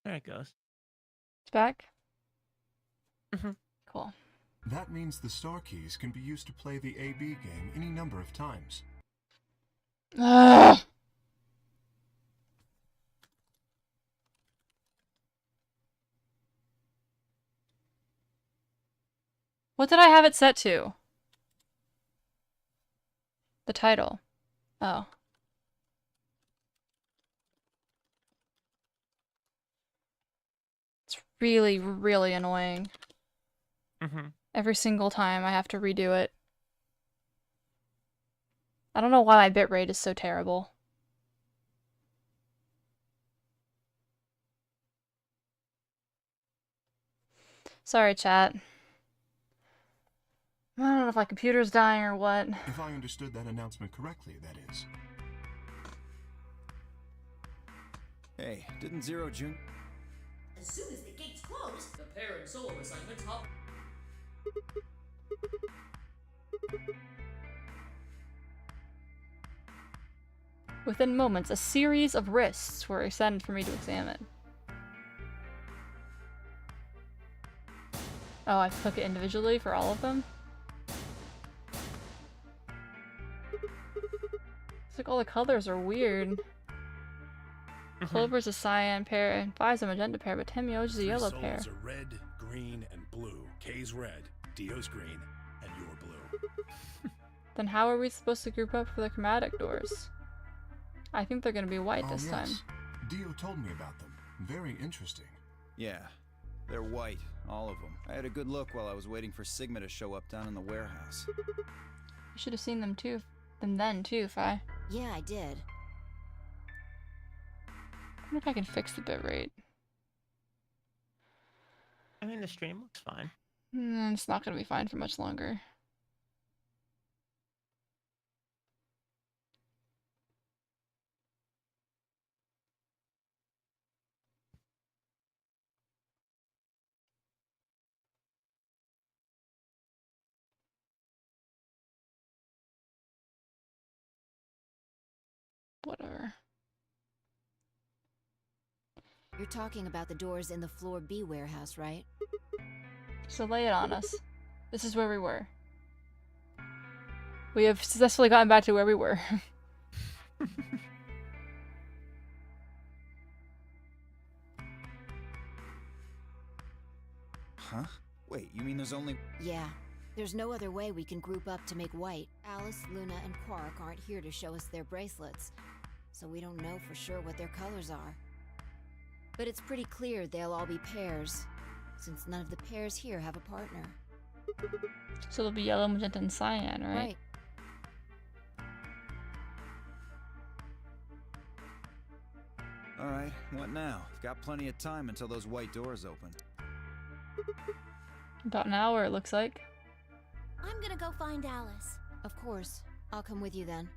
There it goes. It's back? Mm-hmm. Cool. That means the star keys can be used to play the AB game any number of times. Ugh. What did I have it set to? The title. Oh. It's really, really annoying. Mm-hmm. Every single time I have to redo it. I don't know why my bitrate is so terrible. Sorry, chat. I don't know if my computer's dying or what. If I understood that announcement correctly, that is. Hey, didn't Zero June... As soon as the gates close, The pair and solo assignments hop. Within moments, a series of wrists were extended for me to examine. Oh, I took it individually for all of them? It's like all the colors are weird. Clover's a cyan pair, and Fi's a magenta pair, but Temyo's a yellow pair. Souls are red, green, and blue. K's red, Dio's green, and you're blue. Then how are we supposed to group up for the chromatic doors? I think they're gonna be white this time. Dio told me about them. Very interesting. Yeah, they're white, all of them. I had a good look while I was waiting for Sigma to show up down in the warehouse. You should have seen them then too, Fi. yeah, I did. I wonder if I can fix the bitrate. I mean, the stream looks fine. It's not gonna be fine for much longer. Whatever. You're talking about the doors in the floor B warehouse, right? So lay it on us. This is where we were. We have successfully gotten back to where we were. Huh? Wait, you mean there's only... Yeah. There's no other way we can group up to make white. Alice, Luna, and Quark aren't here to show us their bracelets, so we don't know for sure what their colors are. But it's pretty clear they'll all be pairs, since none of the pairs here have a partner. So it'll be yellow, magenta, and cyan, right? Right. Alright, what now? Got plenty of time until those white doors open. About an hour, it looks like. I'm gonna go find Alice. Of course. I'll come with you then.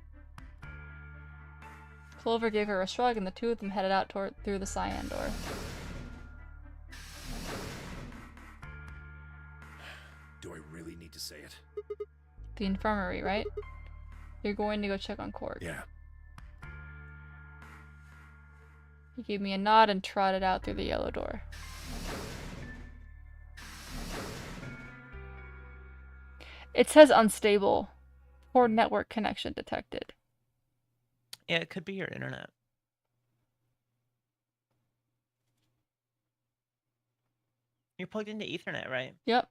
Clover gave her a shrug, and the two of them headed out through the cyan door. Do I really need to say it? The infirmary, right? You're going to go check on Quark. Yeah. He gave me a nod and trotted out through the yellow door. It says unstable. Poor network connection detected. Yeah, it could be your internet. You're plugged into Ethernet, right? Yep.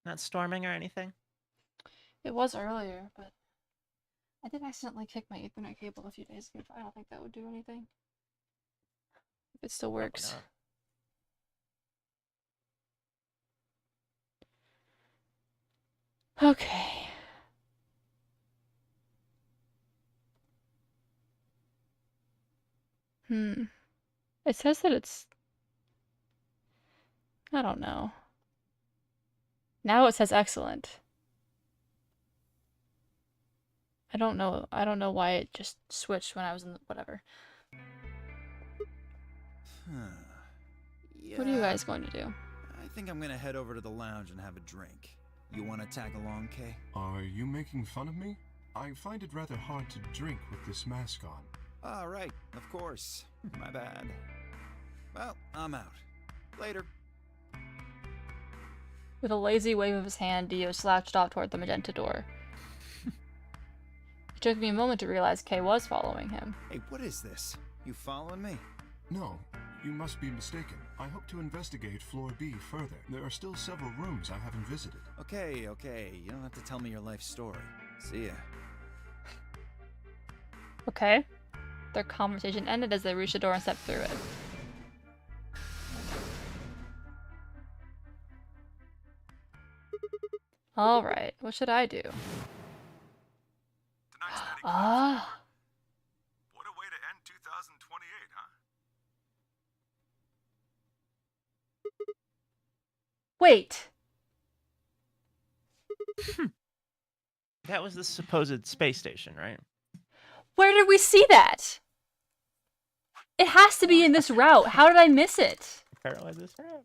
Not storming or anything? It was earlier, but I did accidentally kick my Ethernet cable a few days ago, but I don't think that would do anything. If it still works. Okay. It says that it's... I don't know. Now it says excellent. I don't know why it just switched when I was in the... whatever. Yeah, What are you guys going to do? I think I'm gonna head over to the lounge and have a drink. You wanna tag along, Kay? Are you making fun of me? I find it rather hard to drink with this mask on. Ah, right, of course. My bad. Well, I'm out. Later. With a lazy wave of his hand, Dio slouched off toward the magenta door. It took me a moment to realize Kay was following him. Hey, what is this? You following me? No, you must be mistaken. I hope to investigate Floor B further. There are still several rooms I haven't visited. Okay, okay. You don't have to tell me your life story. See ya. Okay. Their conversation ended as they reached the door and stepped through it. Alright, what should I do? Ah. What a way to end 2028, huh? Wait! That was the supposed space station, right? Where did we see that? It has to be in this route. How did I miss it? Apparently this right.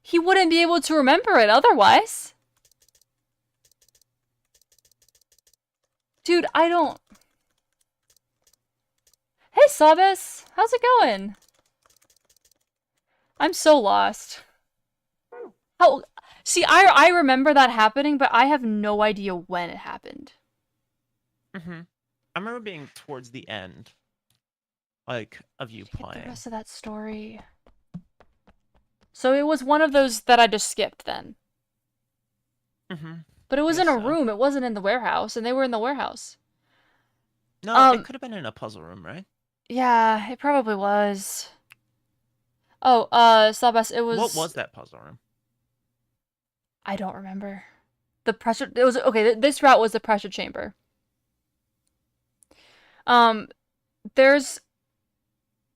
He wouldn't be able to remember it otherwise. Dude, I don't... Hey, Sabas! How's it going? I'm so lost. How... See, I remember that happening, but I have no idea when it happened. Mm-hmm. I remember being towards the end, like, of you Did you get playing. the rest of that story? So it was one of those that I just skipped then. Mm-hmm. But it was in Guess a so. room. It wasn't in the warehouse, and they were in the warehouse. No, it could have been in a puzzle room, right? Yeah, it probably was. Oh, Sabas, it was... What was that puzzle room? I don't remember. The pressure... It was... Okay, this route was the pressure chamber. There's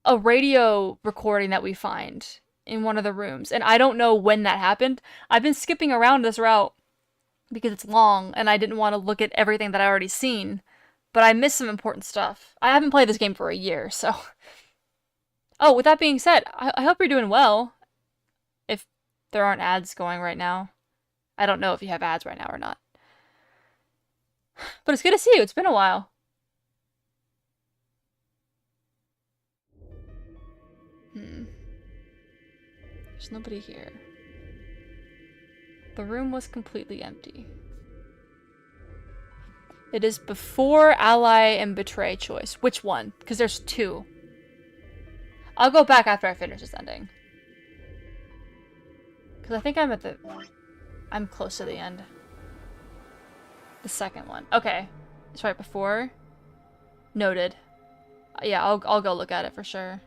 a radio recording that we find in one of the rooms, and I don't know when that happened. I've been skipping around this route because it's long, and I didn't want to look at everything that I already seen, but I missed some important stuff. I haven't played this game for a year, so... Oh, with that being said, I hope you're doing well. If there aren't ads going right now. I don't know if you have ads right now or not. But it's good to see you. It's been a while. There's nobody here. The room was completely empty. It is before ally and betray choice. Which one? Because there's two. I'll go back after I finish this ending. Because I think I'm close to the end. The second one. Okay. It's right before. Noted. Yeah, I'll go look at it for sure.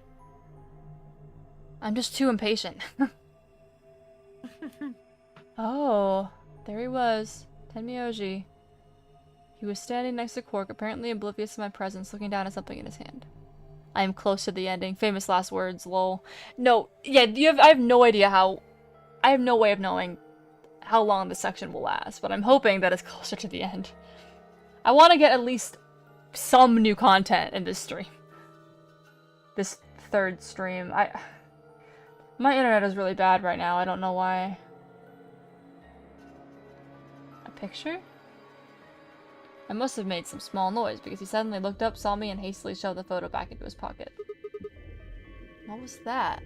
I'm just too impatient. Oh, there he was. Tenmyoji. He was standing next to Quark, apparently oblivious to my presence, looking down at something in his hand. I am close to the ending. Famous last words, lol. No, yeah, I have no idea how... I have no way of knowing how long this section will last, but I'm hoping that it's closer to the end. I want to get at least some new content in this stream. This third stream. My internet is really bad right now. I don't know why. A picture? I must have made some small noise because he suddenly looked up, saw me, and hastily shoved the photo back into his pocket. What was that?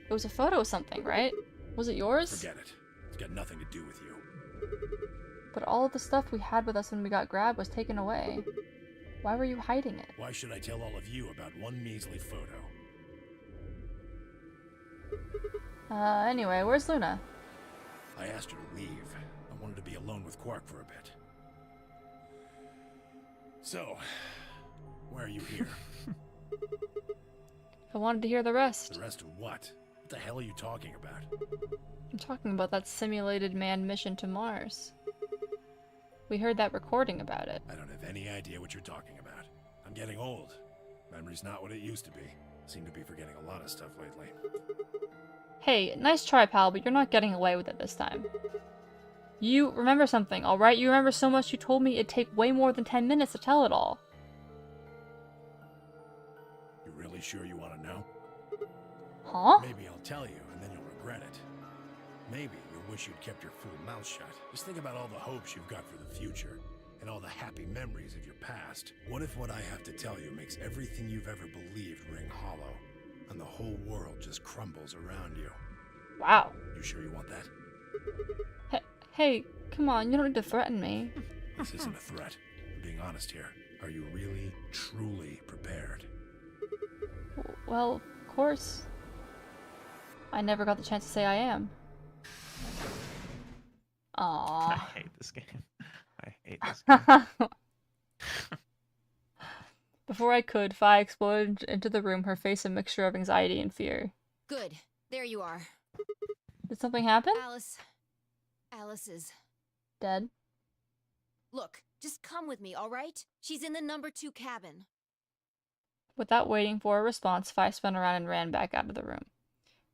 It was a photo of something, right? Was it yours? Forget it. It's got nothing to do with you. But all of the stuff we had with us when we got grabbed was taken away. Why were you hiding it? Why should I tell all of you about one measly photo? Anyway, where's Luna? I asked her to leave. I wanted to be alone with Quark for a bit. So, why are you here? I wanted to hear the rest. The rest of what? What the hell are you talking about? I'm talking about that simulated manned mission to Mars. We heard that recording about it. I don't have any idea what you're talking about. I'm getting old. Memory's not what it used to be. Seem to be forgetting a lot of stuff lately. Hey, nice try, pal, but you're not getting away with it this time. You remember something, alright? You remember so much you told me it'd take way more than 10 minutes to tell it all. You really sure you want to know? Huh? Maybe I'll tell you, and then you'll regret it. Maybe you'll wish you'd kept your fool mouth shut. Just think about all the hopes you've got for the future, and all the happy memories of your past. What if what I have to tell you makes everything you've ever believed ring hollow, and the whole world just crumbles around you? Wow. You sure you want that? Hey, come on, you don't need to threaten me. This isn't a threat. I'm being honest here. Are you really, truly prepared? Well, of course. I never got the chance to say I am. Aww. I hate this game. I hate this game. Before I could, Fi exploded into the room, her face a mixture of anxiety and fear. Good. There you are. Did something happen? Alice is... Dead? Look, just come with me, alright? She's in the number 2 cabin. Without waiting for a response, Fi spun around and ran back out of the room.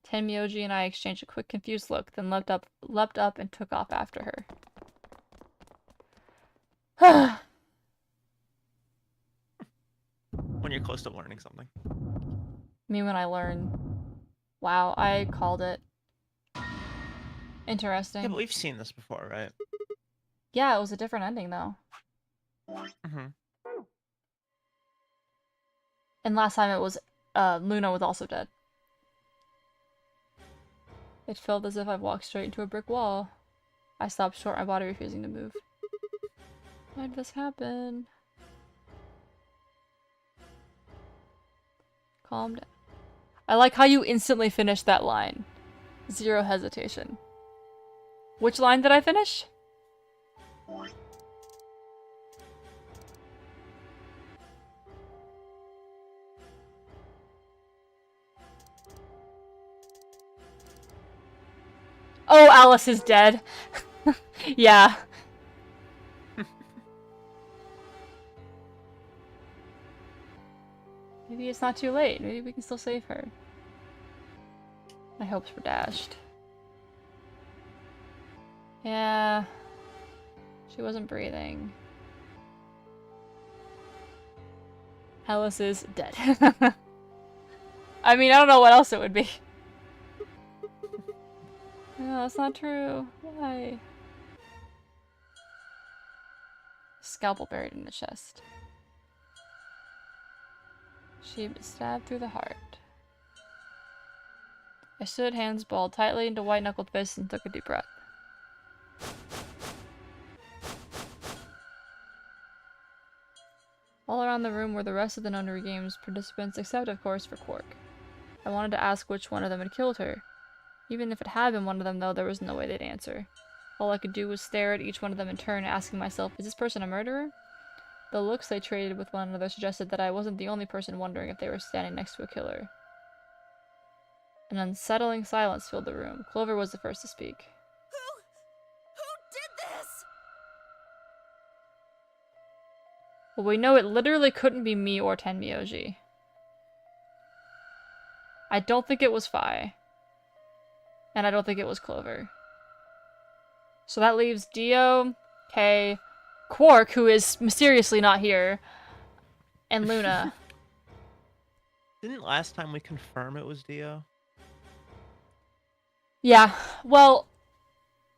Tenmyoji and I exchanged a quick, confused look, then leapt up and took off after her. When you're close to learning something. Me when I learn. Wow, I called it. Interesting. Yeah, but we've seen this before, right? Yeah, it was a different ending, though. Mm-hmm. And last time it was, Luna was also dead. It felt as if I walked straight into a brick wall. I stopped short, my body refusing to move. Why did this happen? Calm down. I like how you instantly finished that line. Zero hesitation. Which line did I finish? Oh, Alice is dead. Yeah. Maybe it's not too late. Maybe we can still save her. My hopes were dashed. Yeah. She wasn't breathing. Alice is dead. I mean, I don't know what else it would be. No, that's not true. Why? Scalpel buried in the chest. She had been stabbed through the heart. I stood, hands balled tightly into white-knuckled fists, and took a deep breath. All around the room were the rest of the Nonary Games participants, except, of course, for Quark. I wanted to ask which one of them had killed her. Even if it had been one of them, though, there was no way they'd answer. All I could do was stare at each one of them in turn, asking myself, is this person a murderer? The looks they traded with one another suggested that I wasn't the only person wondering if they were standing next to a killer. An unsettling silence filled the room. Clover was the first to speak. Who did this? Well, we know it literally couldn't be me or Tenmyoji. I don't think it was Fi. And I don't think it was Clover. So that leaves Dio, Kay, Quark, who is mysteriously not here, and Luna. Didn't last time we confirm it was Dio? Yeah, well,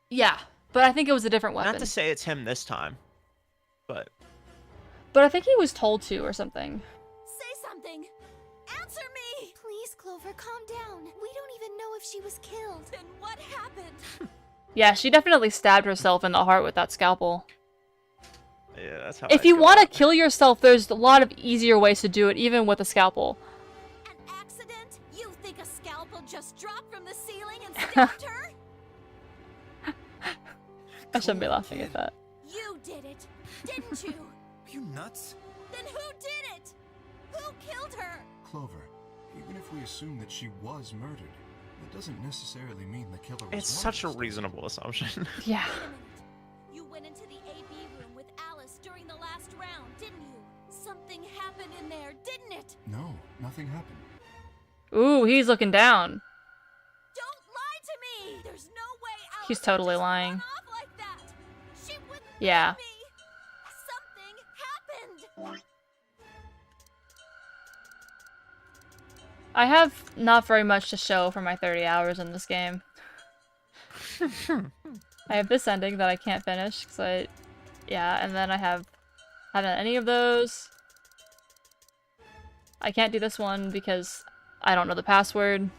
yeah, but I think it was a different weapon. Not to say it's him this time, but I think he was told to or something. Say something! Answer me! Please, Clover, calm down. We don't even know if she was killed. Then what happened? Yeah, she definitely stabbed herself in the heart with that scalpel. yeah, that's how. If I you feel want to about it. kill yourself, there's a lot of easier ways to do it, even with a scalpel. An accident? You think a scalpel just dropped from the ceiling and stabbed her? I shouldn't be laughing at that. You did it, didn't you? Are you nuts? Then who did it? Who killed her? Clover, even if we assume that she was murdered, that doesn't necessarily mean the killer was It's such a Marcus. reasonable assumption. Yeah. Wait a minute. You went into the AB room with Alice during the last round, didn't you? Something happened in there, didn't it? No, nothing happened. Ooh, he's looking down. Don't lie to me! There's no way Alice He's would totally just lying. run off like that. She wouldn't Yeah. leave me. Something happened. I have not very much to show for my 30 hours in this game. I have this ending that I can't finish because yeah, and then I haven't done any of those. I can't do this one because I don't know the password.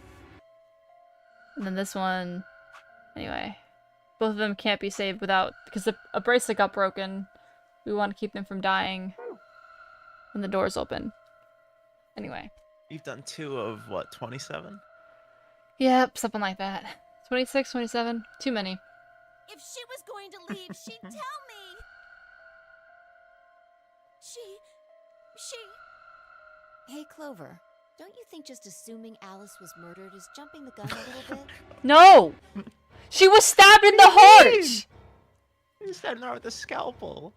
And then this one, anyway, both of them can't be saved without, because a bracelet got broken. We want to keep them from dying when the door's open. Anyway. You've done 2 of what, 27? Yep, something like that. 26, 27, too many. If she was going to leave, she'd tell me. She... Hey, Clover. Don't you think just assuming Alice was murdered is jumping the gun a little bit? No! She was stabbed in the heart! You stabbed her with a scalpel.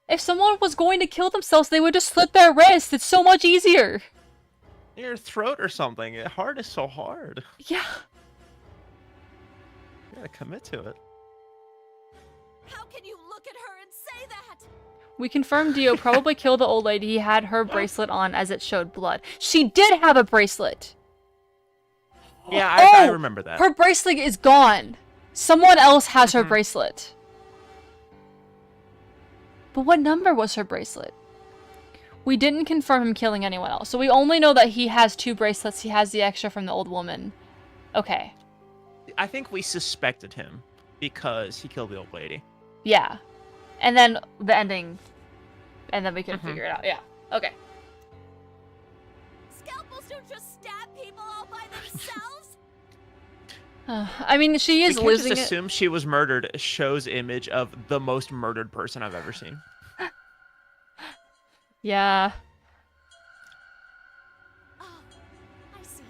If someone was going to kill themselves, they would just slit their wrist. It's so much easier. Your throat or something. Heart is so hard. Yeah. You gotta commit to it. How can you look at her and say that? We confirmed Dio probably killed the old lady. He had her bracelet on as it showed blood. She did have a bracelet. Yeah, I remember that. Her bracelet is gone. Someone else has her bracelet. But what number was her bracelet? We didn't confirm him killing anyone else. So we only know that he has 2 bracelets. He has the extra from the old woman. Okay. I think we suspected him because he killed the old lady. Yeah. And then the ending. And then we can figure it out. Yeah. Okay. Scalpels don't just stab people all by themselves. I mean, she is we can't losing just it. assume she was murdered. Shows image of the most murdered person I've ever seen. Yeah. Oh, I see.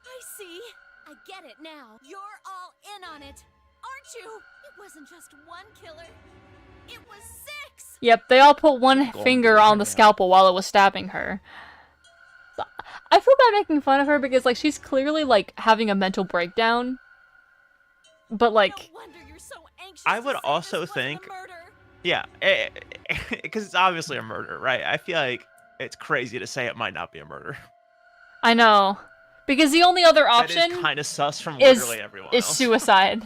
I see. I get it now. You're all in on it, aren't you? It wasn't just one killer. It was 6. Yep, they all put one Golden finger on the yeah. scalpel while it was stabbing her. So, I feel bad making fun of her because, like, she's clearly, like, having a mental breakdown. But, like... No wonder you're so anxious I to would say also this wasn't a think... murder. Yeah, because it's obviously a murder, right? I feel like it's crazy to say it might not be a murder. I know. Because the only other option That is kind of sus from is literally everyone is else. suicide.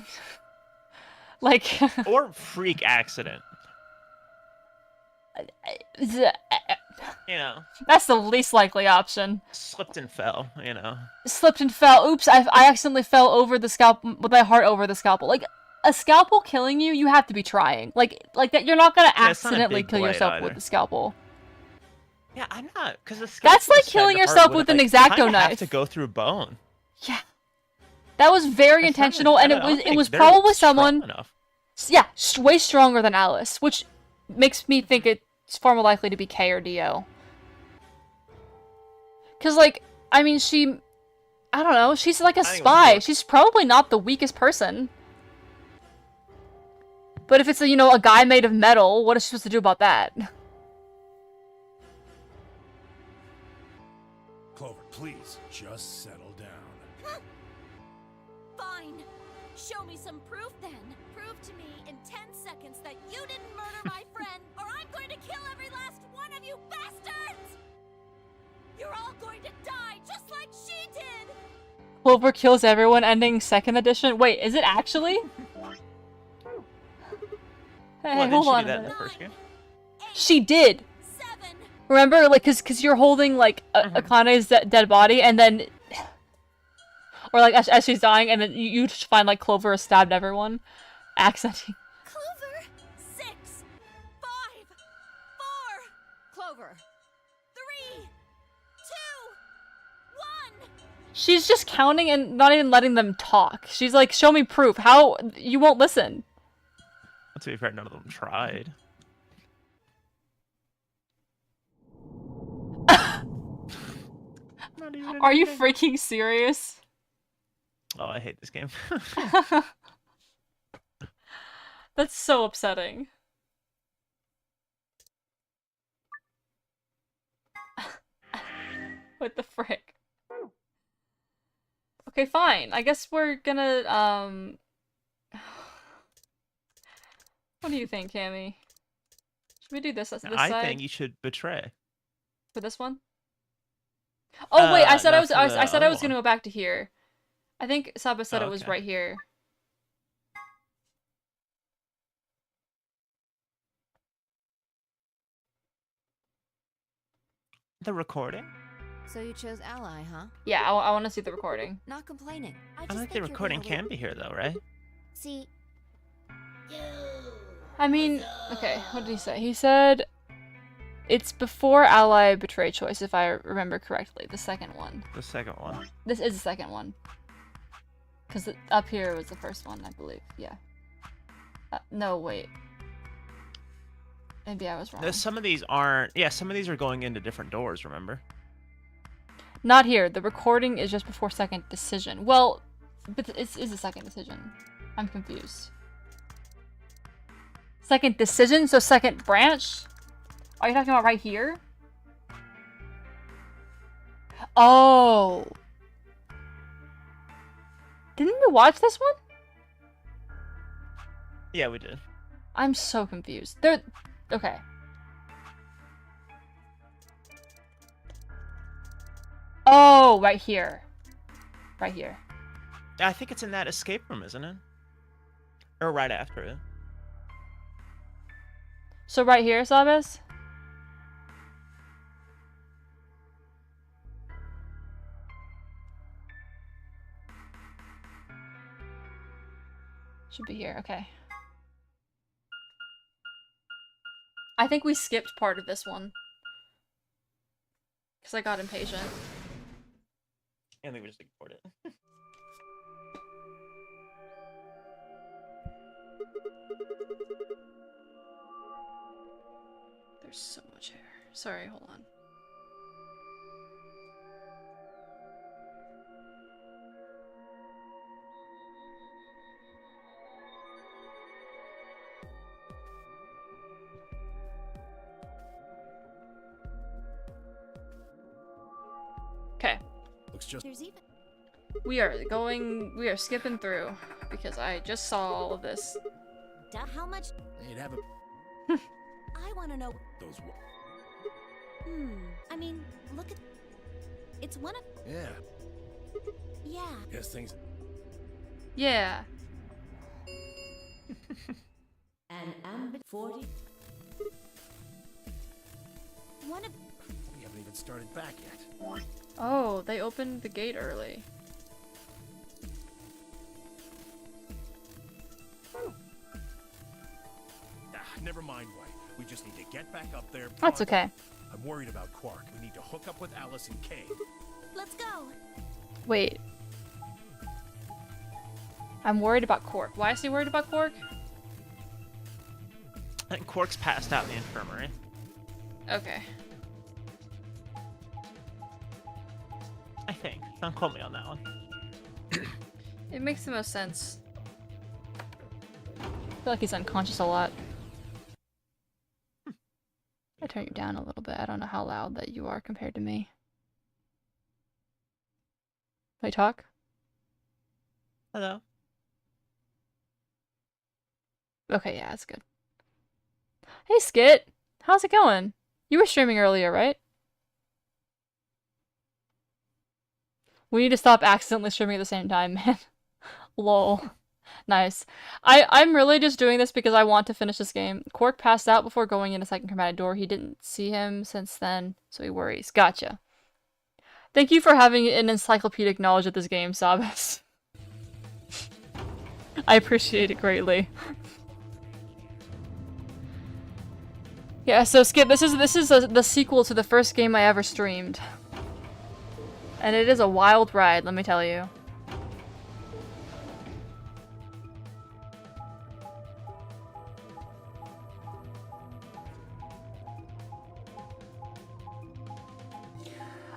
Like... Or freak accident. You know, That's the least likely option. slipped and fell, you know. Slipped and fell. Oops, I accidentally fell over the scalpel, with my heart over the scalpel. Like, a scalpel killing you, you have to be trying. Like that, you're not gonna Yeah, it's not a accidentally big kill blade yourself either. with the scalpel. Yeah, I'm not, because That's like killing yourself with an X-Acto knife. Have to go through bone. Yeah. That was very That's not intentional, a- and I it don't was think they're probably strong someone... enough. Yeah, way stronger than Alice, which makes me think it's far more likely to be Kay or Dio. Because, like, I mean, I don't know, she's like a think it was spy. Brooke. She's probably not the weakest person. But if it's, a guy made of metal, what is she supposed to do about that? Clover, please, just settle down. Fine. Show me some proof then. Prove to me in 10 seconds that you didn't murder my friend, or I'm going to kill every last one of you bastards! You're all going to die just like she did! Clover kills everyone ending 2nd edition? Wait, is it actually? Hey, What, didn't hold she on do a that in the minute. first game? She did! 7. Remember, like, cause you're holding, like, Akane's dead body, and then... Or, like, as she's dying, and then you just find, like, Clover has stabbed everyone. Accenting. Clover! 6. 5. 4. Clover. 3. 2. 1. She's just counting and not even letting them talk. She's like, show me proof. How? You won't listen. To be fair, none of them tried. Not even Are you anything. freaking serious? Oh, I hate this game. That's so upsetting. What the frick? Okay, fine. I guess we're gonna, What do you think, Cammy? Should we do this this I side? think you should betray. For this one? Oh wait, I said I not was for I the said I other was gonna one. go back to here. I think Saba said Oh, it was okay. right here. The recording? So you chose Ally, huh? Yeah, I want to see the recording. Not complaining. I don't think the recording can be here though, right? See, I mean, okay, what did he say? He said it's before Ally Betray Choice, if I remember correctly. The second one. The second one. This is the second one. Because up here was the first one, I believe. Yeah. No, wait. Maybe I was wrong. Some of these aren't. Yeah, some of these are going into different doors. Remember? Not here. The recording is just before second decision. Well, but it is a second decision. I'm confused. Second decision? So second branch? Are you talking about right here? Oh. Didn't we watch this one? Yeah, we did. I'm so confused. There. Okay. Oh, right here. Right here. I think it's in that escape room, isn't it? Or right after it. So right here, Sabes? Should be here, okay. I think we skipped part of this one. Because I got impatient. I think we just ignored it. There's so much hair. Sorry, hold on. Okay. Looks just. There's even. We are skipping through because I just saw all of this. How much? They'd have a. I want to know. Those. I mean, look at. It's one of. Yeah. Yeah. Guess things. Yeah. An ambit 40. One of. We haven't even started back yet. Oh, they opened the gate early. Never mind, White. We just need to get back up there. That's pronto. okay. I'm worried about Quark. We need to hook up with Alice and Kay. Let's go. Wait. I'm worried about Quark. Why is he worried about Quark? I think Quark's passed out in the infirmary. Okay. I think. Don't quote me on that one. It makes the most sense. I feel like he's unconscious a lot. I turn you down a little bit. I don't know how loud that you are compared to me. Wait, talk? Hello. Okay, yeah, that's good. Hey, Skit! How's it going? You were streaming earlier, right? We need to stop accidentally streaming at the same time, man. Lol. Nice. I'm really just doing this because I want to finish this game. Quark passed out before going in a second chromatic door. He didn't see him since then, so he worries. Gotcha. Thank you for having an encyclopedic knowledge of this game, Sabes. I appreciate it greatly. Yeah, so Skip, this is the sequel to the first game I ever streamed. And it is a wild ride, let me tell you.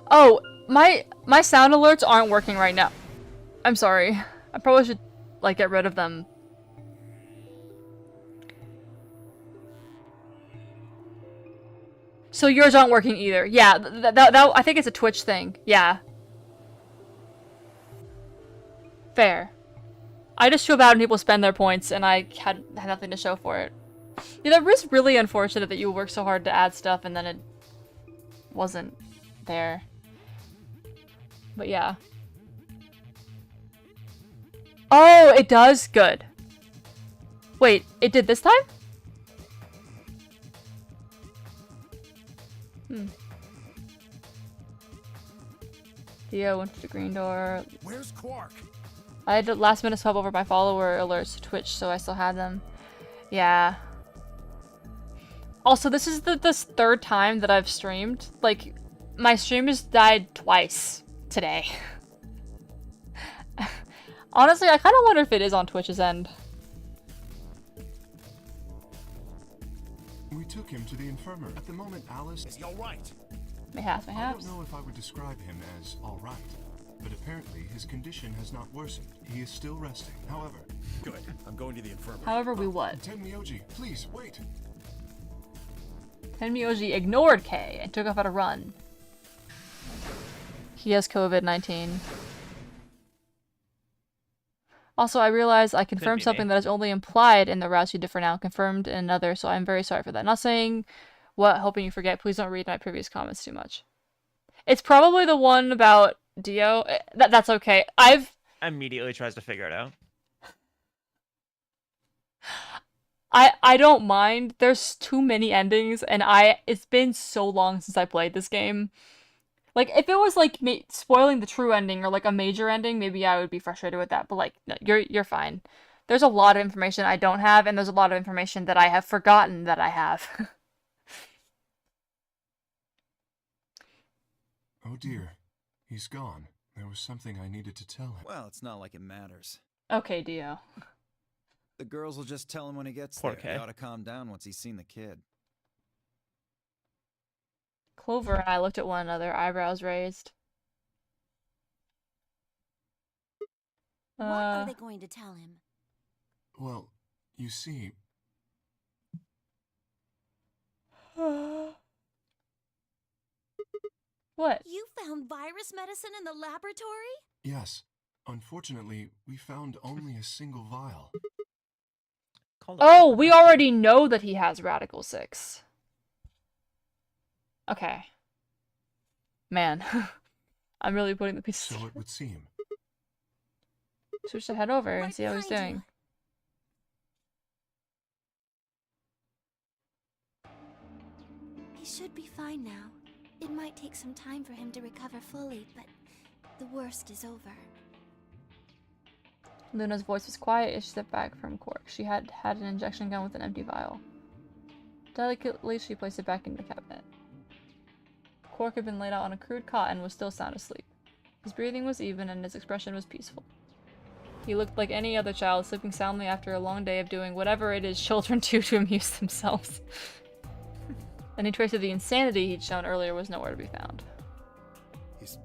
Oh, my sound alerts aren't working right now. I'm sorry. I probably should, like, get rid of them. So yours aren't working either. Yeah, that I think it's a Twitch thing. Yeah. Fair. I just feel bad when people spend their points and I had nothing to show for it. Yeah, that was really unfortunate that you worked so hard to add stuff and then it wasn't there. But yeah. Oh, it does? Good. Wait, it did this time? Dio went to the green door. Where's Quark? I had to last minute swap over my follower alerts to Twitch, so I still had them. Yeah. Also, this is the third time that I've streamed. Like, my stream has died twice today. Honestly, I kind of wonder if it is on Twitch's end. We took him to the infirmary. At the moment, Alice... Is he alright? Mayhaps, I mayhaps. don't know if I would describe him as alright, but apparently his condition has not worsened. He is still resting. However... Good. I'm going to the infirmary. However, we what? Tenmyoji, please, wait! Tenmyoji ignored Kay and took off on a run. He has COVID-19. Also, I realized I confirmed something that is only implied in the routes you differ now, confirmed in another, so I'm very sorry for that. Not saying what, hoping you forget. Please don't read my previous comments too much. It's probably the one about Dio. That's okay. Immediately tries to figure it out. I don't mind. There's too many endings, and it's been so long since I played this game. Like, if it was, like, spoiling the true ending or, like, a major ending, maybe I would be frustrated with that. But, like, no, you're fine. There's a lot of information I don't have, and there's a lot of information that I have forgotten that I have. Oh dear. He's gone. There was something I needed to tell him. Well, it's not like it matters. Okay, Dio. The girls will just tell him when he gets Poor there. Kay. He ought to calm down once he's seen the kid. Clover and I looked at one another, eyebrows raised. What are they going to tell him? Well, you see... What? You found virus medicine in the laboratory? Yes. Unfortunately, we found only a single vial. Oh, we already know that he has Radical 6. Okay. Man. I'm really putting the pieces So together. it would seem. So we should head over and Right see how he's behind doing. He should be fine now. It might take some time for him to recover fully, but the worst is over. Luna's voice was quiet as she stepped back from Quark. She had an injection gun with an empty vial. Delicately, she placed it back in the cabinet. Quark had been laid out on a crude cot and was still sound asleep. His breathing was even and his expression was peaceful. He looked like any other child, sleeping soundly after a long day of doing whatever it is children do to amuse themselves. Any trace of the insanity he'd shown earlier was nowhere to be found. Is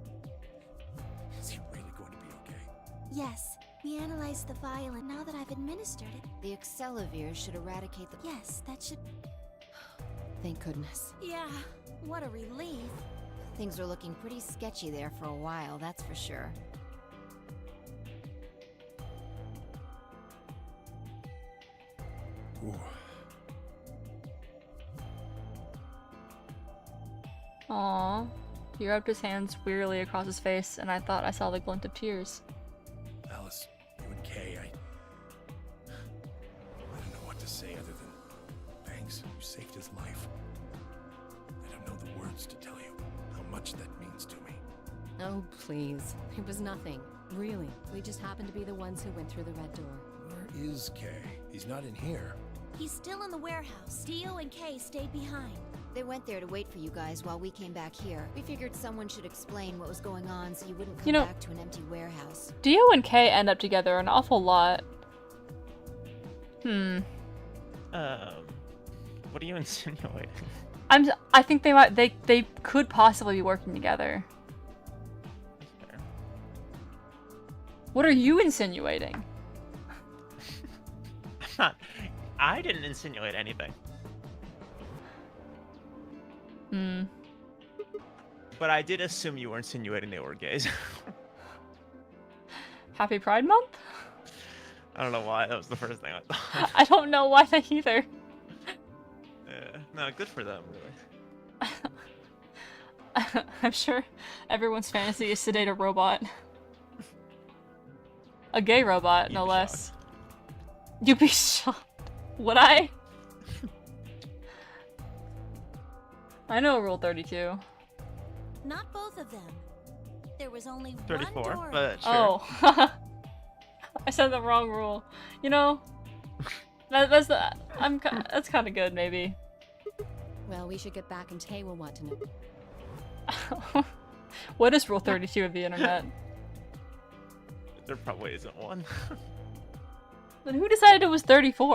he really going to be okay? Yes, we analyzed the vial, and now that I've administered it... The Accelavir should eradicate the... Yes, that should... Thank goodness. Yeah, what a relief. Things are looking pretty sketchy there for a while, that's for sure. Ooh. Aww. He rubbed his hands wearily across his face, and I thought I saw the glint of tears. Alice, you and Kay, I don't know what to say other than thanks. You saved his life. I don't know the words to tell you how much that means to me. Oh, please. It was nothing. Really. We just happened to be the ones who went through the red door. Where is Kay? He's not in here. He's still in the warehouse. Dio and Kay stayed behind. They went there to wait for you guys while we came back here. We figured someone should explain what was going on so you wouldn't come back to an empty warehouse. Dio and Kay end up together an awful lot. What are you insinuating? I think they could possibly be working together. What are you insinuating? I didn't insinuate anything. But I did assume you were insinuating they were gays. Happy Pride Month? I don't know why, that was the first thing I thought. I don't know why either. No, good for them, really. I'm sure everyone's fantasy is to date a robot. A gay robot, no less. You'd be shocked. Would I? I know Rule 32. Not both of them. there was only 34, one door. but sure. Oh. I said the wrong rule. You know, that's kind of good, maybe. Well, we should get back, and Tay will want to know. What is rule 32 of the internet? There probably isn't one. Then who decided it was 34?